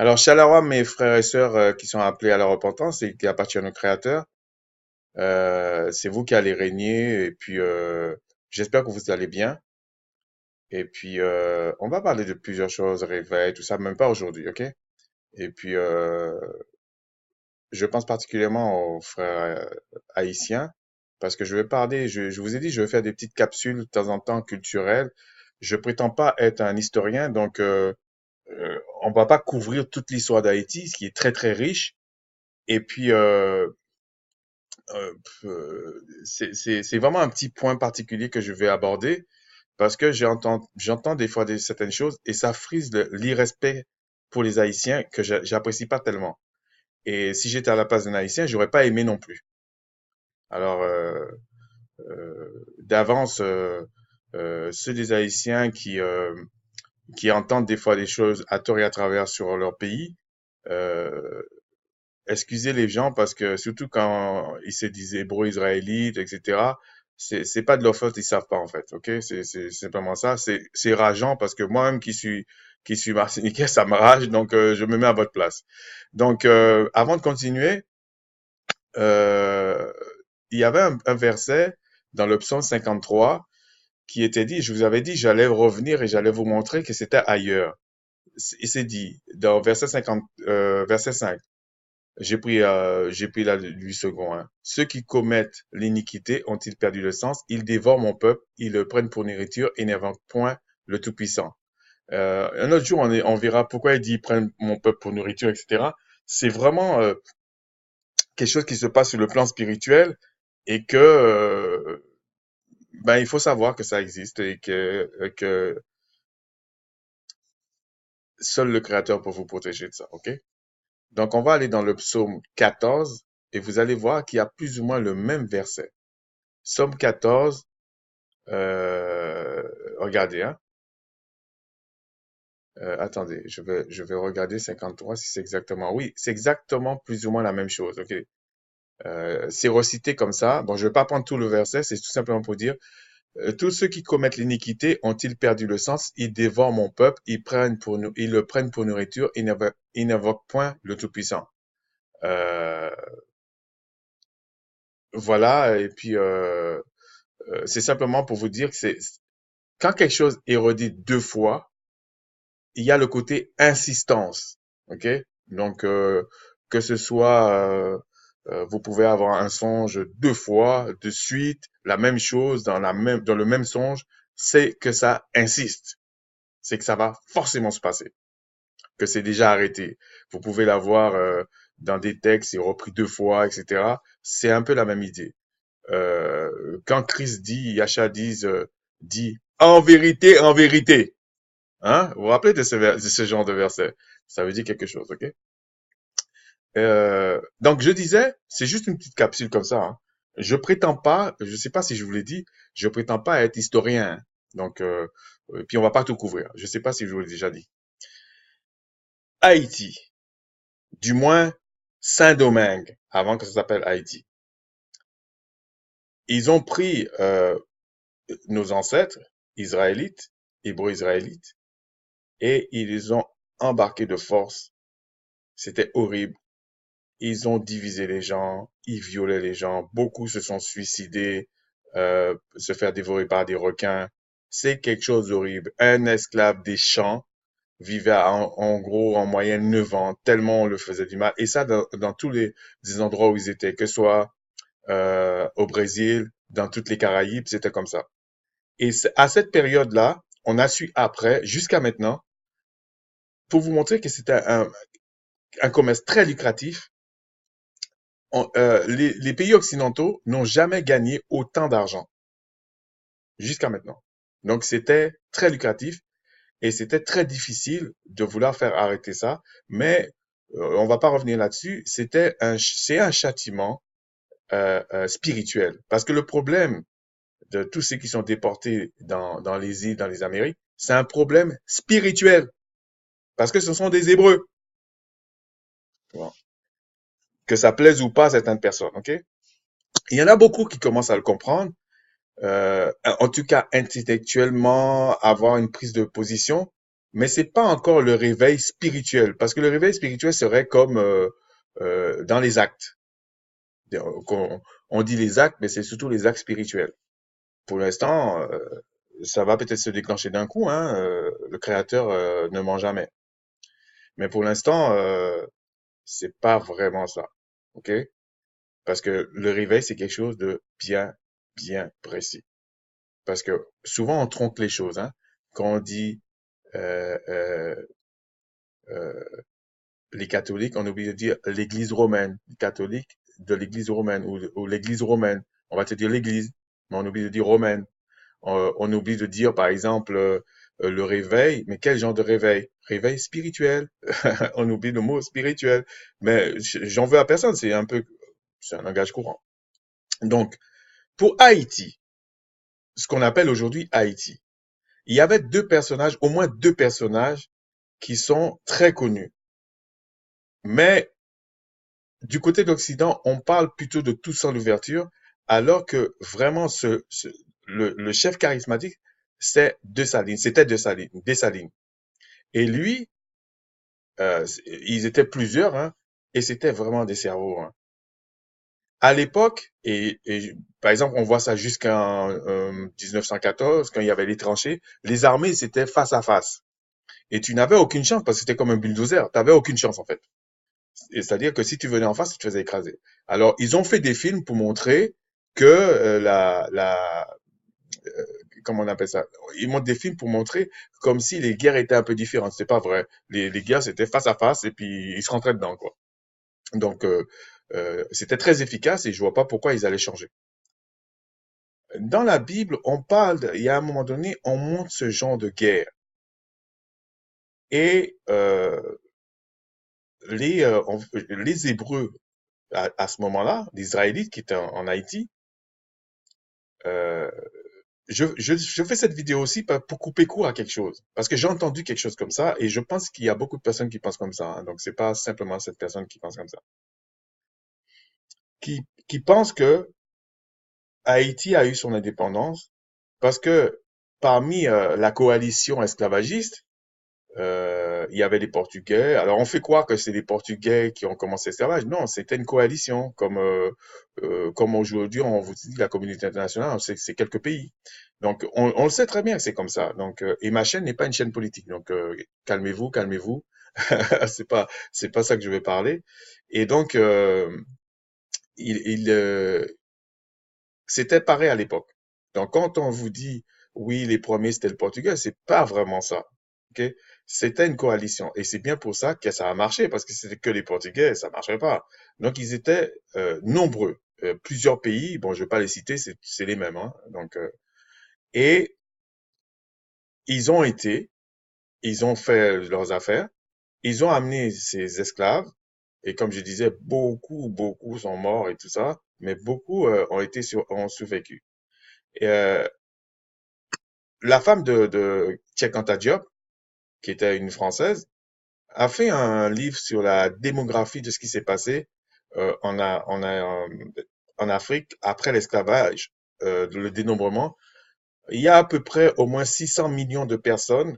Alors, Shalom, mes frères et sœurs qui sont appelés à la repentance et qui appartiennent au Créateur, c'est vous qui allez régner et puis j'espère que vous allez bien. Et puis, on va parler de plusieurs choses, réveil, tout ça, même pas aujourd'hui, ok? Et puis, je pense particulièrement aux frères haïtiens parce que je vais parler, je vous ai dit, je vais faire des petites capsules de temps en temps culturelles. Je prétends pas être un historien, donc on va pas couvrir toute l'histoire d'Haïti, ce qui est très très riche. Et puis, c'est vraiment un petit point particulier que je vais aborder parce que j'entends des fois certaines choses et ça frise l'irrespect pour les Haïtiens que j'apprécie pas tellement. Et si j'étais à la place d'un Haïtien, j'aurais pas aimé non plus. Alors, d'avance, ceux des Haïtiens qui entendent des fois des choses à tort et à travers sur leur pays, euh, excusez les gens parce que surtout quand ils se disent hébreux israélites, etc., c'est pas de leur faute, ils savent pas en fait, ok? C'est simplement ça. C'est rageant parce que moi-même qui suis martiniquais, ça me rage, donc je me mets à votre place. Donc avant de continuer, euh, il y avait un verset dans le psaume 53 qui était dit, je vous avais dit, j'allais revenir et j'allais vous montrer que c'était ailleurs. Il s'est dit dans verset 50, verset 5. J'ai pris là 8 secondes, hein. Ceux qui commettent l'iniquité ont-ils perdu le sens? Ils dévorent mon peuple, ils le prennent pour nourriture et n'invoquent point le Tout-Puissant. Un autre jour, on verra pourquoi il dit ils prennent mon peuple pour nourriture, etc. C'est vraiment quelque chose qui se passe sur le plan spirituel et que ben il faut savoir que ça existe et que seul le Créateur peut vous protéger de ça, ok? Donc on va aller dans le psaume 14 et vous allez voir qu'il y a plus ou moins le même verset. Psaume 14, euh, regardez, hein. Attendez, je vais regarder 53 si c'est exactement. Oui, c'est exactement plus ou moins la même chose. Ok. C'est recité comme ça. Bon, je vais pas prendre tout le verset, c'est tout simplement pour dire tous ceux qui commettent l'iniquité ont-ils perdu le sens? Ils dévorent mon peuple, ils le prennent pour nourriture, ils n'invoquent point le Tout-Puissant. Euh, voilà, et puis c'est simplement pour vous dire que c'est quand quelque chose est redit deux fois, il y a le côté insistance, ok? Donc, que ce soit, vous pouvez avoir un songe deux fois de suite, la même chose dans le même songe, c'est que ça insiste, c'est que ça va forcément se passer, que c'est déjà arrêté. Vous pouvez l'avoir dans des textes, c'est repris deux fois, etc. C'est un peu la même idée. Quand Christ dit, Yahshua dit, en vérité. Hein? Vous vous rappelez de ce genre de verset? Ça veut dire quelque chose, ok? Donc je disais, c'est juste une petite capsule comme ça, hein. Je prétends pas, je sais pas si je vous l'ai dit, je prétends pas être historien, hein. Donc puis on va pas tout couvrir. Je sais pas si je vous l'ai déjà dit. Haïti, du moins Saint-Domingue, avant que ça s'appelle Haïti. Ils ont pris nos ancêtres israélites, hébreux-israélites, et ils les ont embarqués de force. C'était horrible. Ils ont divisé les gens, ils violaient les gens, beaucoup se sont suicidés, se faire dévorer par des requins. C'est quelque chose d'horrible. Un esclave des champs vivait en gros en moyenne 9 ans, tellement on le faisait du mal. Et ça dans tous les endroits où ils étaient, que ce soit au Brésil, dans toutes les Caraïbes, c'était comme ça. Et à cette période-là, on a su après, jusqu'à maintenant, pour vous montrer que c'était un commerce très lucratif. Les pays occidentaux n'ont jamais gagné autant d'argent jusqu'à maintenant. Donc c'était très lucratif et c'était très difficile de vouloir faire arrêter ça. Mais on va pas revenir là-dessus. C'est un châtiment spirituel parce que le problème de tous ceux qui sont déportés dans les îles, dans les Amériques, c'est un problème spirituel parce que ce sont des Hébreux. Bon. Que ça plaise ou pas à certaines personnes, ok? Il y en a beaucoup qui commencent à le comprendre, en tout cas intellectuellement, avoir une prise de position. mais c'est pas encore le réveil spirituel, parce que le réveil spirituel serait comme dans les actes. On dit les actes, mais c'est surtout les actes spirituels. Pour l'instant, ça va peut-être se déclencher d'un coup, hein, le Créateur ne ment jamais. Mais pour l'instant, c'est pas vraiment ça, ok? Parce que le réveil, c'est quelque chose de bien, bien précis. Parce que souvent, on trompe les choses, hein. Quand on dit euh, euh, euh, les catholiques, on oublie de dire l'Église romaine, catholique de l'Église romaine ou l'Église romaine. On va te dire l'Église, mais on oublie de dire romaine. On oublie de dire, par exemple, le réveil. Mais quel genre de réveil? Réveil spirituel. On oublie le mot spirituel. Mais j'en veux à personne. C'est un langage courant. Donc, pour Haïti, ce qu'on appelle aujourd'hui Haïti, il y avait deux personnages, au moins deux personnages qui sont très connus. Mais du côté d'Occident, on parle plutôt de Toussaint l'ouverture, alors que vraiment le chef charismatique, c'était Dessalines. Et lui, ils étaient plusieurs, hein, et c'était vraiment des cerveaux, hein. À l'époque, par exemple, on voit ça jusqu'en 1914, quand il y avait les tranchées, les armées, c'était face à face. Et tu n'avais aucune chance, parce que c'était comme un bulldozer. Tu n'avais aucune chance, en fait. C'est-à-dire que si tu venais en face, tu te faisais écraser. Alors, ils ont fait des films pour montrer que comment on appelle ça? Ils montrent des films pour montrer comme si les guerres étaient un peu différentes. C'est pas vrai. Les guerres, c'était face à face et puis ils se rentraient dedans, quoi. Donc, c'était très efficace et je vois pas pourquoi ils allaient changer. Dans la Bible, il y a un moment donné, on montre ce genre de guerre. Et les Hébreux, à ce moment-là, les Israélites qui étaient en Haïti, euh, je fais cette vidéo aussi pour couper court à quelque chose. Parce que j'ai entendu quelque chose comme ça et je pense qu'il y a beaucoup de personnes qui pensent comme ça, hein. Donc, c'est pas simplement cette personne qui pense comme ça. Qui pense que Haïti a eu son indépendance parce que parmi la coalition esclavagiste, il y avait les Portugais. Alors, on fait croire que c'est les Portugais qui ont commencé l'esclavage. Non, c'était une coalition. Comme aujourd'hui, on vous dit la communauté internationale, c'est quelques pays. Donc, on le sait très bien que c'est comme ça. Donc, et ma chaîne n'est pas une chaîne politique. Donc, calmez-vous, calmez-vous. C'est pas ça que je vais parler. Et donc, il, il, euh, c'était pareil à l'époque. Donc, quand on vous dit, oui, les premiers, c'était le Portugal, c'est pas vraiment ça. OK? C'était une coalition. Et c'est bien pour ça que ça a marché, parce que c'était que les Portugais, ça marcherait pas. Donc, ils étaient nombreux. Plusieurs pays, bon, je vais pas les citer, c'est les mêmes, hein. Donc, et ils ont été, ils ont fait leurs affaires, ils ont amené ces esclaves, et comme je disais, beaucoup sont morts et tout ça, mais beaucoup ont survécu. Et, la femme de Cheikh Anta Diop, qui était une Française, a fait un livre sur la démographie de ce qui s'est passé en Afrique après l'esclavage, le dénombrement. Il y a à peu près au moins 600 millions de personnes,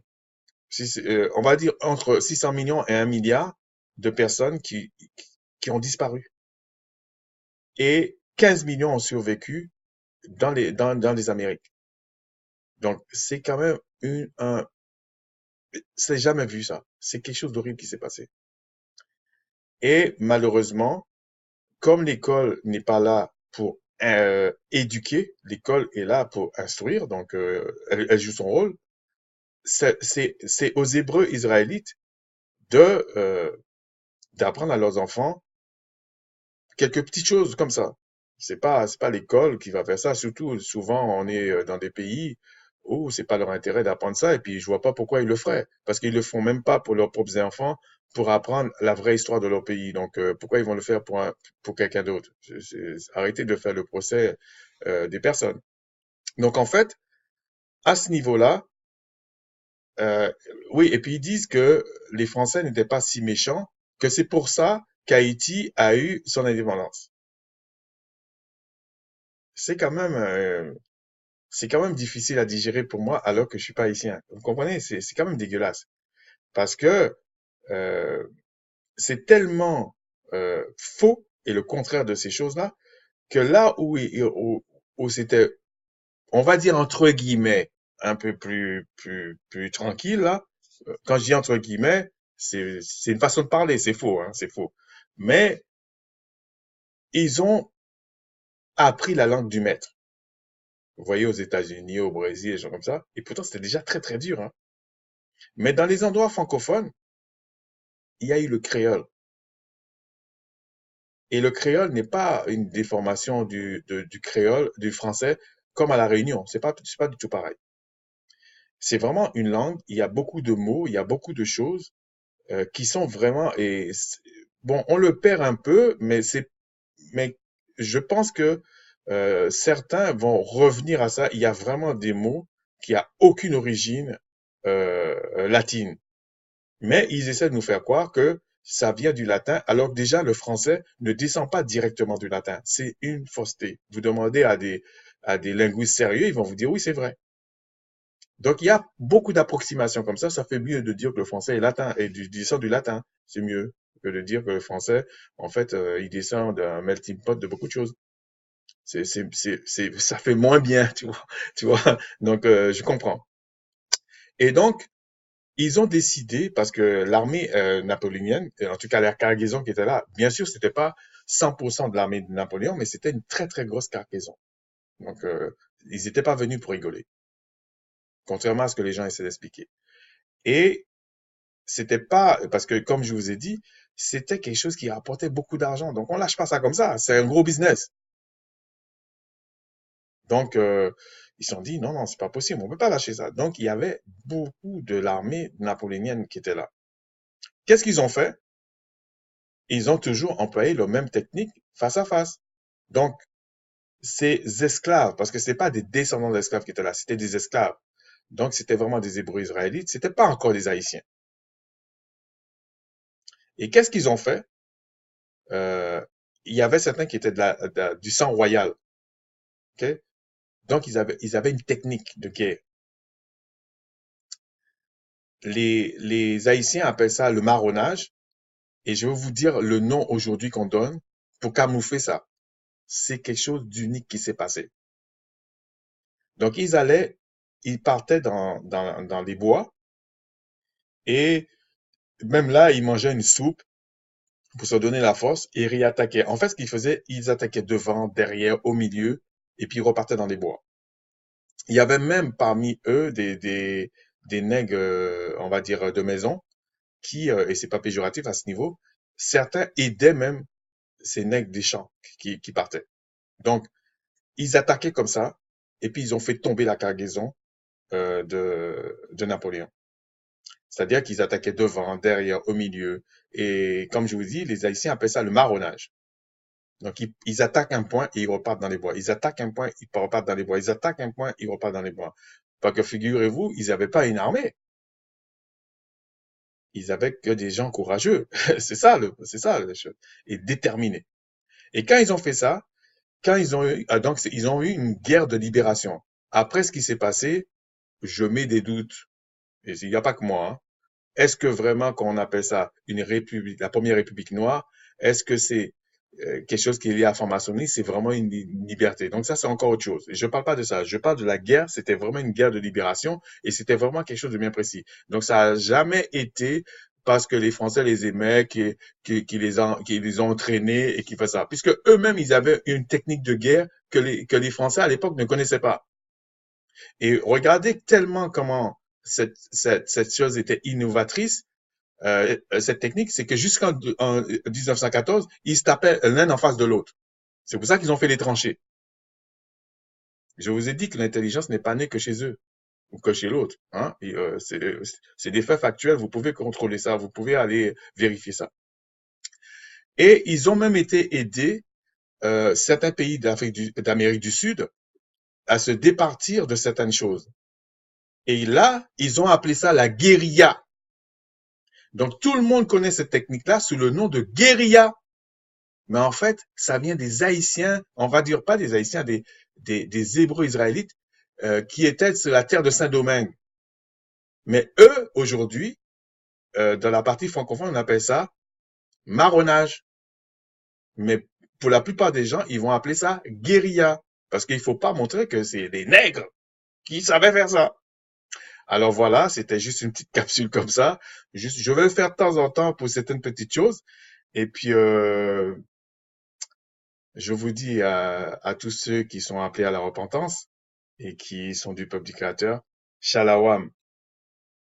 on va dire entre 600 millions et 1 milliard de personnes qui ont disparu. Et 15 millions ont survécu dans les Amériques. Donc, c'est quand même c'est jamais vu ça. C'est quelque chose d'horrible qui s'est passé. Et malheureusement, comme l'école n'est pas là pour éduquer, l'école est là pour instruire, donc elle joue son rôle. C'est aux Hébreux israélites de d'apprendre à leurs enfants quelques petites choses comme ça. C'est pas l'école qui va faire ça. Surtout, souvent, on est dans des pays où c'est pas leur intérêt d'apprendre ça. Et puis, je vois pas pourquoi ils le feraient. Parce qu'ils le font même pas pour leurs propres enfants, pour apprendre la vraie histoire de leur pays. Donc, pourquoi ils vont le faire pour quelqu'un d'autre? Arrêtez de faire le procès des personnes. Donc, en fait, à ce niveau-là, euh, oui, et puis ils disent que les Français n'étaient pas si méchants, que c'est pour ça qu'Haïti a eu son indépendance. C'est quand même, c'est quand même difficile à digérer pour moi alors que je suis pas haïtien. Vous comprenez? C'est quand même dégueulasse. parce que euh, c'est tellement faux et le contraire de ces choses-là que là où c'était, on va dire entre guillemets, un peu plus tranquille là. Quand je dis entre guillemets, c'est une façon de parler, c'est faux, hein, c'est faux. Mais ils ont appris la langue du maître. Vous voyez, aux États-Unis, au Brésil, des gens comme ça. Et pourtant, c'était déjà très, très dur, hein. Mais dans les endroits francophones, il y a eu le créole. Et le créole n'est pas une déformation du créole, du français, comme à La Réunion. C'est pas du tout pareil. C'est vraiment une langue, il y a beaucoup de mots, il y a beaucoup de choses qui sont vraiment, bon, on le perd un peu, mais je pense que certains vont revenir à ça. Il y a vraiment des mots qui a aucune origine latine. Mais ils essaient de nous faire croire que ça vient du latin, alors que déjà le français ne descend pas directement du latin. C'est une fausseté. Vous demandez à des linguistes sérieux, ils vont vous dire oui, c'est vrai. Donc il y a beaucoup d'approximations comme ça fait mieux de dire que le français est latin et descend du latin. C'est mieux que de dire que le français, en fait, il descend d'un melting pot de beaucoup de choses. Ça fait moins bien, tu vois. Tu vois. Donc je comprends. Et donc, ils ont décidé, parce que l'armée napoléonienne, en tout cas la cargaison qui était là, bien sûr, c'était pas 100% de l'armée de Napoléon, mais c'était une très très grosse cargaison. Donc, ils n'étaient pas venus pour rigoler, contrairement à ce que les gens essaient d'expliquer. Et c'était pas, parce que comme je vous ai dit, c'était quelque chose qui rapportait beaucoup d'argent. Donc, on lâche pas ça comme ça. C'est un gros business. Donc, ils se sont dit, non, non, c'est pas possible, on peut pas lâcher ça. Donc, il y avait beaucoup de l'armée napoléonienne qui était là. Qu'est-ce qu'ils ont fait? Ils ont toujours employé la même technique face à face. Donc, ces esclaves, parce que c'est pas des descendants d'esclaves qui étaient là, c'était des esclaves. Donc, c'était vraiment des Hébreux israélites, c'était pas encore des Haïtiens. Et qu'est-ce qu'ils ont fait? Euh, il y avait certains qui étaient du sang royal, ok? Donc, ils avaient une technique de guerre. Les Haïtiens appellent ça le marronnage, et je vais vous dire le nom aujourd'hui qu'on donne pour camoufler ça. C'est quelque chose d'unique qui s'est passé. Donc, ils partaient dans les bois et même là, ils mangeaient une soupe pour se donner la force et ils réattaquaient. En fait, ce qu'ils faisaient, ils attaquaient devant, derrière, au milieu et puis ils repartaient dans les bois. Il y avait même parmi eux des nègres, on va dire, de maison qui, et c'est pas péjoratif à ce niveau, certains aidaient même ces nègres des champs qui partaient. Donc, ils attaquaient comme ça et puis ils ont fait tomber la cargaison de Napoléon. C'est-à-dire qu'ils attaquaient devant, derrière, au milieu. Et comme je vous dis, les Haïtiens appellent ça le marronnage. Donc, ils attaquent un point et ils repartent dans les bois. Ils attaquent un point, ils repartent dans les bois. Ils attaquent un point, ils repartent dans les bois. Parce que figurez-vous, ils n'avaient pas une armée. Ils avaient que des gens courageux. C'est ça, la chose. Et déterminés. Et quand ils ont fait ça, quand ils ont eu, ils ont eu une guerre de libération. Après ce qui s'est passé, je mets des doutes. Et il n'y a pas que moi, hein. Est-ce que vraiment qu'on appelle ça une république, la première république noire? Est-ce que c'est quelque chose qui est lié à la franc-maçonnerie? C'est vraiment une liberté. Donc ça, c'est encore autre chose. Je ne parle pas de ça. Je parle de la guerre. C'était vraiment une guerre de libération et c'était vraiment quelque chose de bien précis. Donc ça n'a jamais été parce que les Français les aimaient, qui les ont entraînés et qui fait ça. Puisque eux-mêmes, ils avaient une technique de guerre que les Français à l'époque ne connaissaient pas. Et regardez tellement comment cette chose était innovatrice, cette technique, c'est que jusqu'en 1914, ils se tapaient l'un en face de l'autre. C'est pour ça qu'ils ont fait les tranchées. Je vous ai dit que l'intelligence n'est pas née que chez eux ou que chez l'autre. Hein? C'est des faits factuels, vous pouvez contrôler ça, vous pouvez aller vérifier ça. Et ils ont même été aidés, certains pays d'Amérique du Sud, à se départir de certaines choses. Et là, ils ont appelé ça la guérilla. Donc tout le monde connaît cette technique-là sous le nom de guérilla. Mais en fait, ça vient des Haïtiens, on va dire pas des Haïtiens, des Hébreux israélites qui étaient sur la terre de Saint-Domingue. Mais eux, aujourd'hui, dans la partie francophone, on appelle ça marronnage. Mais pour la plupart des gens, ils vont appeler ça guérilla. Parce qu'il faut pas montrer que c'est des nègres qui savaient faire ça. Alors voilà, c'était juste une petite capsule comme ça. Juste, je vais le faire de temps en temps pour certaines petites choses. Et puis, je vous dis à tous ceux qui sont appelés à la repentance et qui sont du peuple du Créateur, Shalawam.